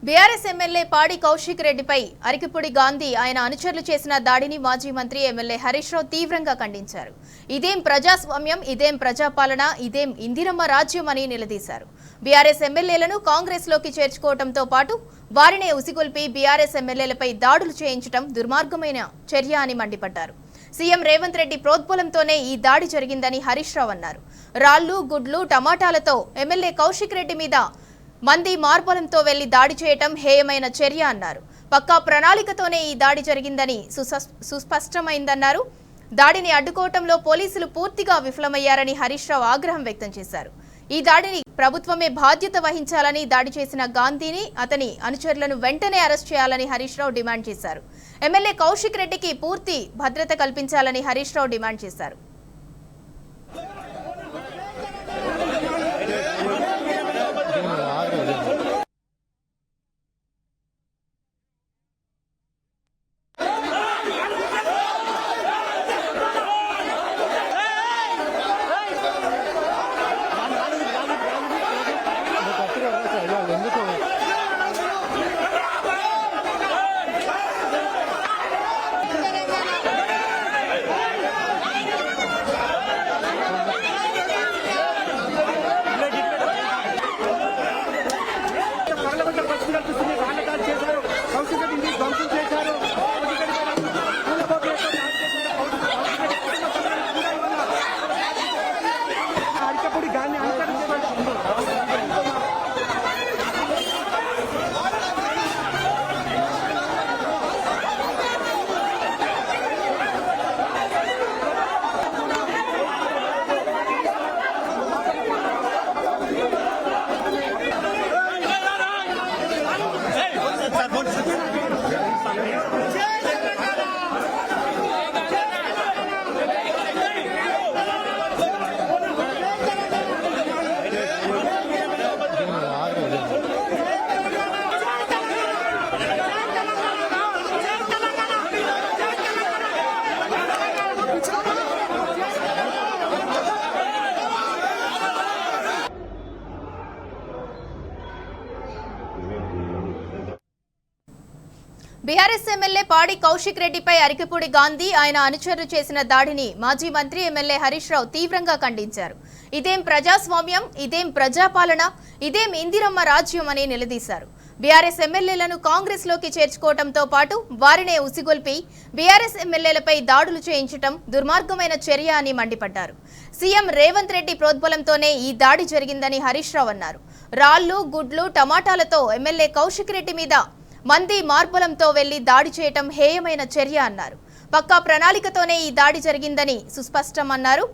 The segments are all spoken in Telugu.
బీఆర్ఎస్ ఎమ్మెల్యే పాడి కౌశిక్ రెడ్డిపై అరికిపూడి గాంధీ ఆయన అనుచరులు చేసిన దాడిని మాజీ మంత్రి ఎమ్మెల్యే హరీష్ రావు తీవ్రంగా ఖండించారు. ఇదేం ప్రజాస్వామ్యం, ఇదేం ప్రజాపాలన, ఇదేం ఇందిరమ్మ రాజ్యం అని నిలదీశారు. బీఆర్ఎస్ ఎమ్మెల్యేలను కాంగ్రెస్ లోకి చేర్చుకోవడంతో పాటు వారినే ఉసిగొల్పి బీఆర్ఎస్ ఎమ్మెల్యేలపై దాడులు చేయించడం దుర్మార్గమైన చర్య అని మండిపడ్డారు. సీఎం రేవంత్ రెడ్డి ప్రోద్బలంతోనే ఈ దాడి జరిగిందని హరీష్ రావు అన్నారు. రాళ్లు, గుడ్లు, టమాటాలతో ఎమ్మెల్యే కౌశిక్ రెడ్డి మీద మంది మార్బలంతో వెళ్లి దాడి చేయటం హేయమైన చర్య అన్నారు. పక్కా ప్రణాళికతోనే ఈ దాడి జరిగిందని సుస్పష్టమైందన్నారు. దాడిని అడ్డుకోవటంలో పోలీసులు పూర్తిగా విఫలమయ్యారని హరీష్ రావు ఆగ్రహం వ్యక్తం చేశారు. ఈ దాడిని ప్రభుత్వమే బాధ్యత వహించాలని, దాడి చేసిన గాంధీని, అతని అనుచరులను వెంటనే అరెస్ట్ చేయాలని హరీష్ రావు డిమాండ్ చేశారు. ఎమ్మెల్యే కౌశిక్ రెడ్డికి పూర్తి భద్రత కల్పించాలని హరీష్ రావు డిమాండ్ చేశారు. బీఆర్ఎస్ ఎమ్మెల్యే పాడి కౌశిక్ రెడ్డిపై అరికిపూడి గాంధీ, ఆయన అనుచరులు చేసిన దాడిని మాజీ మంత్రి ఎమ్మెల్యే హరీష్ రావు తీవ్రంగా ఖండించారు. ఇదేం ప్రజాస్వామ్యం, ఇదేం ప్రజాపాలన, ఇదేం ఇందిరమ్మ రాజ్యం అని నిలదీశారు. బీఆర్ఎస్ ఎమ్మెల్యేలను కాంగ్రెస్ లోకి చేర్చుకోవడంతో పాటు వారినే ఉసిగొల్పి బీఆర్ఎస్ ఎమ్మెల్యేలపై దాడులు చేయించడం దుర్మార్గమైన చర్య అని మండిపడ్డారు. సీఎం రేవంత్ రెడ్డి ప్రోద్బలంతోనే ఈ దాడి జరిగిందని హరీష్ రావు అన్నారు. రాళ్లు, గుడ్లు, టమాటాలతో ఎమ్మెల్యే కౌశిక్ రెడ్డి మీద మంది మార్బలంతో వెళ్లి దాడి చేయటం హేయమైన చర్య అన్నారు. పక్కా ప్రణాళికతోనే ఈ దాడి జరిగిందని సుస్పష్టమన్నారు.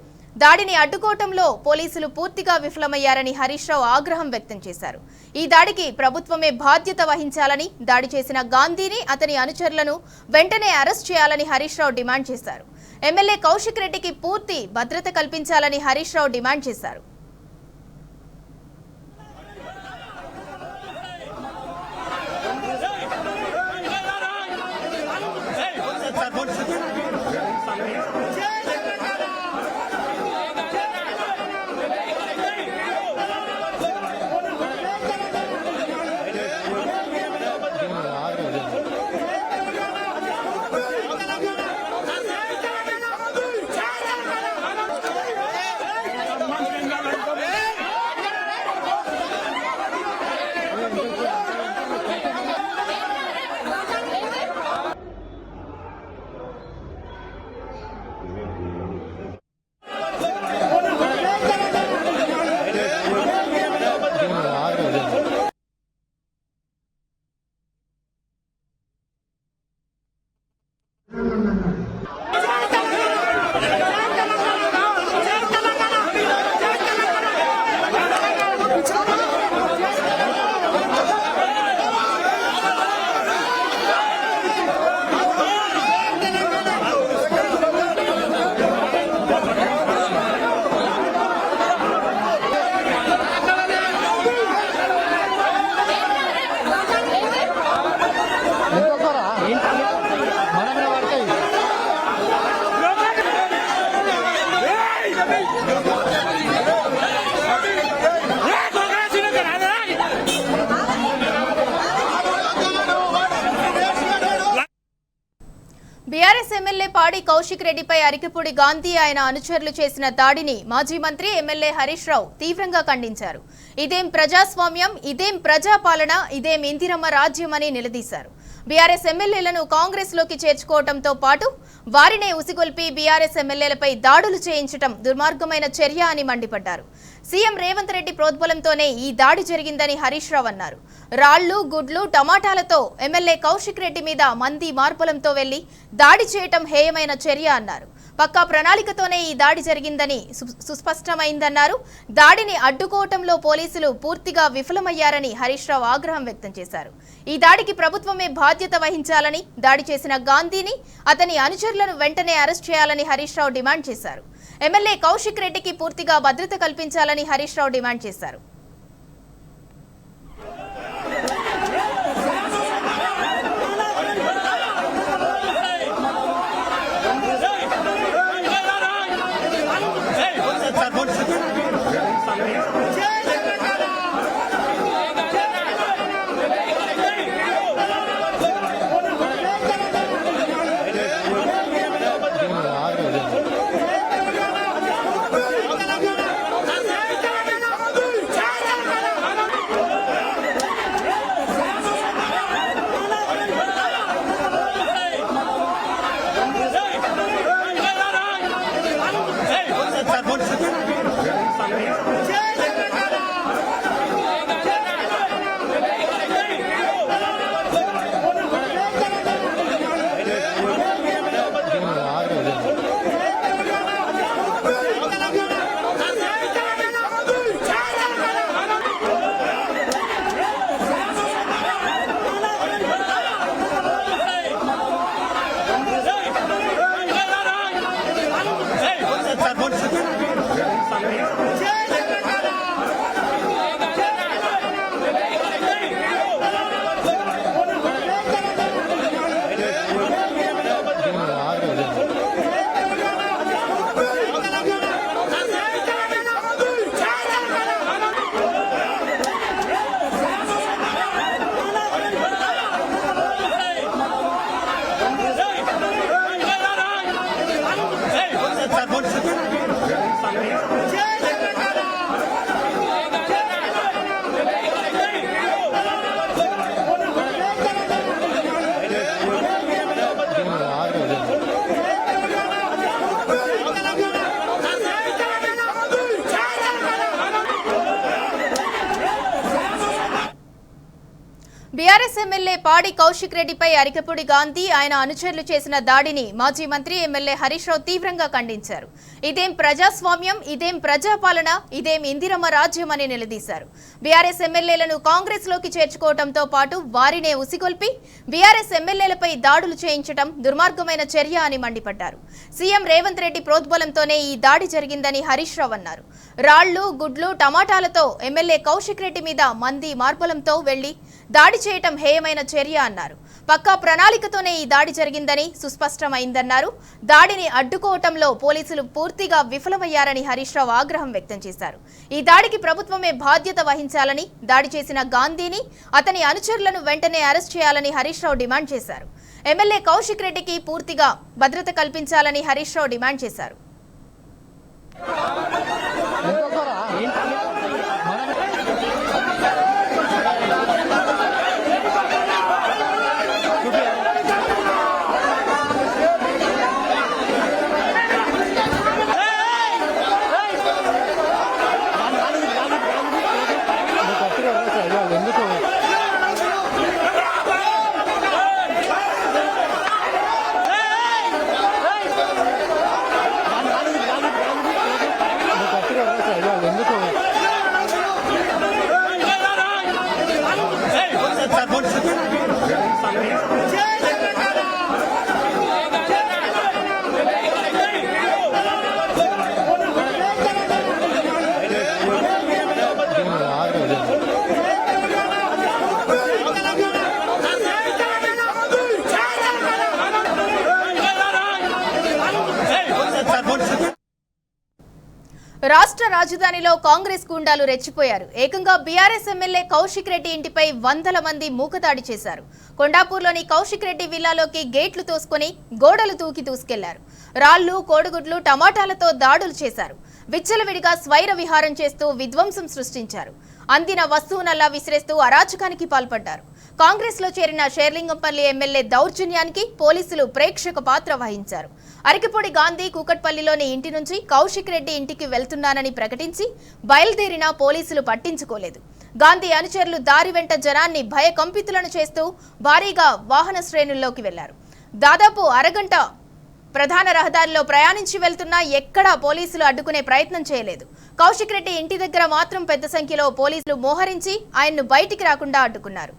దాడిని అడ్డుకోవటంలో పోలీసులు పూర్తిగా విఫలమయ్యారని హరీష్ రావు ఆగ్రహం వ్యక్తం చేశారు. ఈ దాడికి ప్రభుత్వమే బాధ్యత వహించాలని, దాడి చేసిన గాంధీని, అతని అనుచరులను వెంటనే అరెస్ట్ చేయాలని హరీష్ రావు డిమాండ్ చేశారు. ఎమ్మెల్యే కౌశిక్ రెడ్డికి పూర్తి భద్రత కల్పించాలని హరీష్ రావు డిమాండ్ చేశారు. ఎమ్మెల్యే పాడి కౌశిక్ రెడ్డిపై అరికపూడి గాంధీ ఆయన అనుచరులు చేసిన దాడిని మాజీ మంత్రి ఎమ్మెల్యే హరీష్ రావు తీవ్రంగా ఖండించారు. ఇదేం ప్రజాస్వామ్యం, ఇదేం ప్రజాపాలన, ఇదేం ఇందిరమ్మ రాజ్యం అని నిలదీశారు. బీఆర్ఎస్ ఎమ్మెల్యేలను కాంగ్రెస్ లోకి చేర్చుకోవడంతో పాటు వారినే ఉసిగొల్పి బీఆర్ఎస్ ఎమ్మెల్యేలపై దాడులు చేయించడం దుర్మార్గమైన చర్య అని మండిపడ్డారు. సీఎం రేవంత్ రెడ్డి ప్రోద్బలంతోనే ఈ దాడి జరిగిందని హరీష్ రావు అన్నారు. రాళ్లు, గుడ్లు, టమాటాలతో ఎమ్మెల్యే కౌశిక్ రెడ్డి మీద మంది మార్బలంతో వెళ్లి దాడి చేయటం హేయమైన చర్య అన్నారు. పక్కా ప్రణాళికతోనే ఈ దాడి జరిగిందని సుస్పష్టమైందన్నారు. దాడిని అడ్డుకోవటంలో పోలీసులు పూర్తిగా విఫలమయ్యారని హరీష్ రావు ఆగ్రహం వ్యక్తం చేశారు. ఈ దాడికి ప్రభుత్వమే బాధ్యత వహించాలని, దాడి చేసిన గాంధీని, అతని అనుచరులను వెంటనే అరెస్ట్ చేయాలని హరీష్ రావు డిమాండ్ చేశారు. ఎమ్మెల్యే కౌశిక్ రెడ్డికి పూర్తిగా భద్రత కల్పించాలని హరీష్ రావు డిమాండ్ చేశారు. బీఆర్ఎస్ ఎమ్మెల్యే పాడి కౌశిక్ రెడ్డిపై అరికపూడి గాంధీ ఆయన అనుచరులు చేసిన దాడిని మాజీ మంత్రి ఎమ్మెల్యే హరీష్ రావు తీవ్రంగా ఖండించారు. ఇదేం ప్రజాస్వామ్యం, ఇదేం ప్రజాపాలన, ఇదేం ఇందిరమ్మ రాజ్యం అని నిలదీశారు. బీఆర్ఎస్ ఎమ్మెల్యేలను కాంగ్రెస్ లోకి చేర్చుకోవడంతో పాటు వారినే ఉసిగొల్పి బీఆర్ఎస్ ఎమ్మెల్యేలపై దాడులు చేయించడం దుర్మార్గమైన చర్య అని మండిపడ్డారు. సీఎం రేవంత్ రెడ్డి ప్రోద్బలంతోనే ఈ దాడి జరిగిందని హరీష్ రావు అన్నారు. రాళ్లు, గుడ్లు, టమాటాలతో ఎమ్మెల్యే కౌశిక్ రెడ్డి మీద మంది మార్బలంతో వెళ్లి దాడి చేయటం హేయమైన చర్య అన్నారు. పక్కా ప్రణాళికతోనే ఈ దాడి జరిగిందని సుస్పష్టమైందన్నారు. దాడిని అడ్డుకోవటంలో పోలీసులు పూర్తిగా విఫలమయ్యారని హరీష్ రావు ఆగ్రహం వ్యక్తం చేశారు. ఈ దాడికి ప్రభుత్వమే బాధ్యత వహించాలని, దాడి చేసిన గాంధీని, అతని అనుచరులను వెంటనే అరెస్ట్ చేయాలని హరీష్ రావు డిమాండ్ చేశారు. ఎమ్మెల్యే కౌశిక్ రెడ్డికి పూర్తిగా భద్రత కల్పించాలని హరీష్ రావు డిమాండ్ చేశారు. రాజధానిలో కాంగ్రెస్ గూండాలు రెచ్చిపోయారు. ఏకంగా బీఆర్ఎస్ ఎమ్మెల్యే కౌశిక్ రెడ్డి ఇంటిపై వందల మంది మూకదాడి చేశారు. కొండాపూర్లోని కౌశిక్ రెడ్డి విల్లాలోకి గేట్లు తోసుకొని గోడలు దూసుకెళ్లారు. రాళ్లు, కోడిగుడ్లు, టమాటాలతో దాడులు చేశారు. విచ్చలవిడిగా స్వైర విహారం చేస్తూ విధ్వంసం సృష్టించారు. అందిన వస్తువునల్లా విసిరేస్తూ అరాచకానికి పాల్పడ్డారు. కాంగ్రెస్ లో చేరిన షేర్లింగంపల్లి ఎమ్మెల్యే దౌర్జన్యానికి పోలీసులు ప్రేక్షక పాత్ర వహించారు. అరికిపూడి గాంధీ కూకట్పల్లిలోని ఇంటి నుంచి కౌశిక్ రెడ్డి ఇంటికి వెళ్తున్నానని ప్రకటించి బయలుదేరినా పోలీసులు పట్టించుకోలేదు. గాంధీ అనుచరులు దారి వెంట జనాన్ని భయకంపితులను చేస్తూ భారీగా వాహన శ్రేణుల్లోకి వెళ్లారు. దాదాపు అరగంట ప్రధాన రహదారిలో ప్రయాణించి వెళ్తున్నా ఎక్కడా పోలీసులు అడ్డుకునే ప్రయత్నం చేయలేదు. కౌశిక్ రెడ్డి ఇంటి దగ్గర మాత్రం పెద్ద సంఖ్యలో పోలీసులు మోహరించి ఆయన్ను బయటికి రాకుండా అడ్డుకున్నారు.